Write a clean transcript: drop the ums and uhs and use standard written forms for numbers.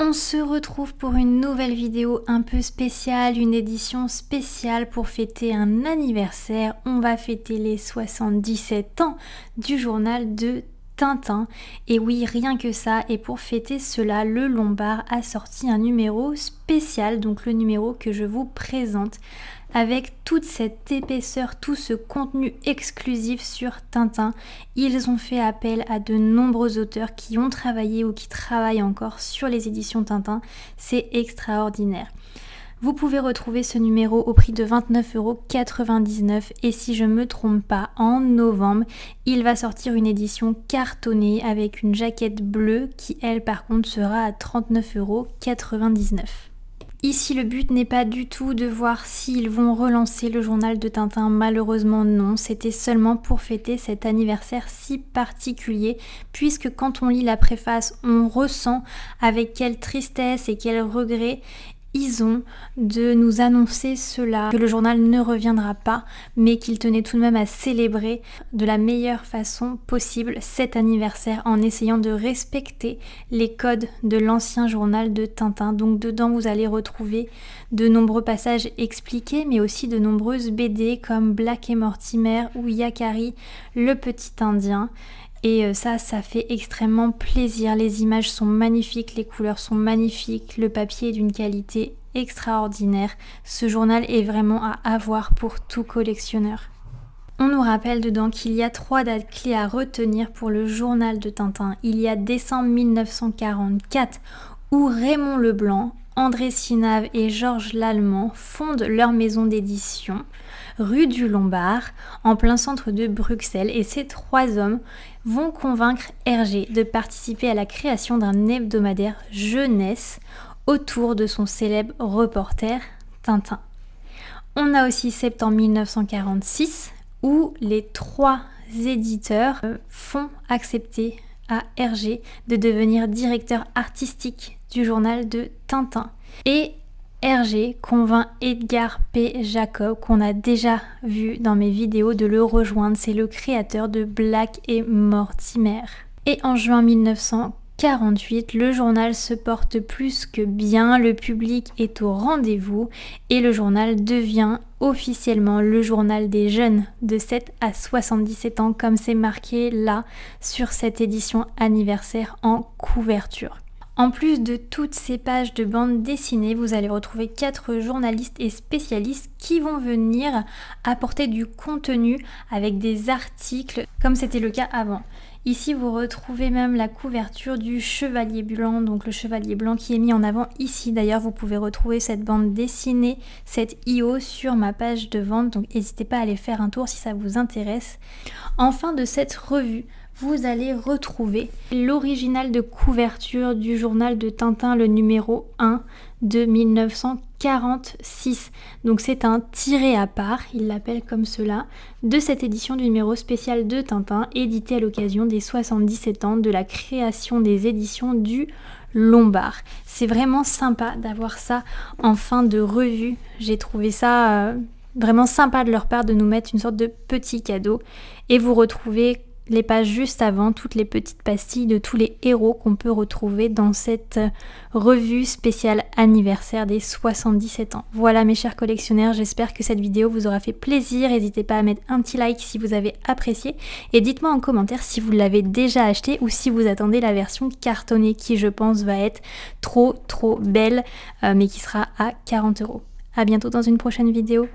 On se retrouve pour une nouvelle vidéo un peu spéciale, une édition spéciale pour fêter un anniversaire. On va fêter les 77 ans du journal de Tintin. Et oui, rien que ça. Et pour fêter cela, le Lombard a sorti un numéro spécial, donc le numéro que je vous présente, avec toute cette épaisseur, tout ce contenu exclusif sur Tintin. Ils ont fait appel à de nombreux auteurs qui ont travaillé ou qui travaillent encore sur les éditions Tintin. C'est extraordinaire. Vous pouvez retrouver ce numéro au prix de 29,99 € et si je ne me trompe pas, en novembre, il va sortir une édition cartonnée avec une jaquette bleue qui, elle, par contre, sera à 39,99 €. Ici, le but n'est pas du tout de voir s'ils vont relancer le journal de Tintin. Malheureusement, non. C'était seulement pour fêter cet anniversaire si particulier, puisque quand on lit la préface, on ressent avec quelle tristesse et quel regret ils ont de nous annoncer cela, que le journal ne reviendra pas, mais qu'ils tenaient tout de même à célébrer de la meilleure façon possible cet anniversaire en essayant de respecter les codes de l'ancien journal de Tintin. Donc dedans, vous allez retrouver de nombreux passages expliqués, mais aussi de nombreuses BD comme Black et Mortimer ou Yakari, le petit Indien. Et ça fait extrêmement plaisir. Les images sont magnifiques, les couleurs sont magnifiques, le papier est d'une qualité extraordinaire. Ce journal est vraiment à avoir pour tout collectionneur. On nous rappelle dedans qu'il y a 3 dates clés à retenir pour le journal de Tintin. Il y a décembre 1944 où Raymond Leblanc, André Sinave et Georges Lallemand fondent leur maison d'édition, rue du Lombard, en plein centre de Bruxelles. Et ces 3 hommes vont convaincre Hergé de participer à la création d'un hebdomadaire jeunesse autour de son célèbre reporter Tintin. On a aussi septembre 1946 où les 3 éditeurs font accepter à Hergé de devenir directeur artistique du journal de Tintin. Et Hergé convainc Edgar P. Jacob, qu'on a déjà vu dans mes vidéos, de le rejoindre. C'est le créateur de Black et Mortimer. Et en juin 1948, le journal se porte plus que bien, le public est au rendez-vous et le journal devient officiellement le journal des jeunes de 7 à 77 ans, comme c'est marqué là sur cette édition anniversaire en couverture. En plus de toutes ces pages de bande dessinée, vous allez retrouver 4 journalistes et spécialistes qui vont venir apporter du contenu avec des articles, comme c'était le cas avant. Ici, vous retrouvez même la couverture du Chevalier Blanc, donc le Chevalier Blanc qui est mis en avant ici. D'ailleurs, vous pouvez retrouver cette bande dessinée, cette IO sur ma page de vente, donc n'hésitez pas à aller faire un tour si ça vous intéresse. En fin de cette revue, vous allez retrouver l'original de couverture du journal de Tintin, le numéro 1 de 1946. Donc c'est un tiré à part, il l'appelle comme cela, de cette édition du numéro spécial de Tintin, édité à l'occasion des 77 ans de la création des éditions du Lombard. C'est vraiment sympa d'avoir ça en fin de revue. J'ai trouvé ça vraiment sympa de leur part de nous mettre une sorte de petit cadeau. Et vous retrouvez les pages juste avant, toutes les petites pastilles de tous les héros qu'on peut retrouver dans cette revue spéciale anniversaire des 77 ans. Voilà mes chers collectionneurs, j'espère que cette vidéo vous aura fait plaisir. N'hésitez pas à mettre un petit like si vous avez apprécié et dites-moi en commentaire si vous l'avez déjà acheté ou si vous attendez la version cartonnée qui, je pense, va être trop belle mais qui sera à 40 €. À bientôt dans une prochaine vidéo.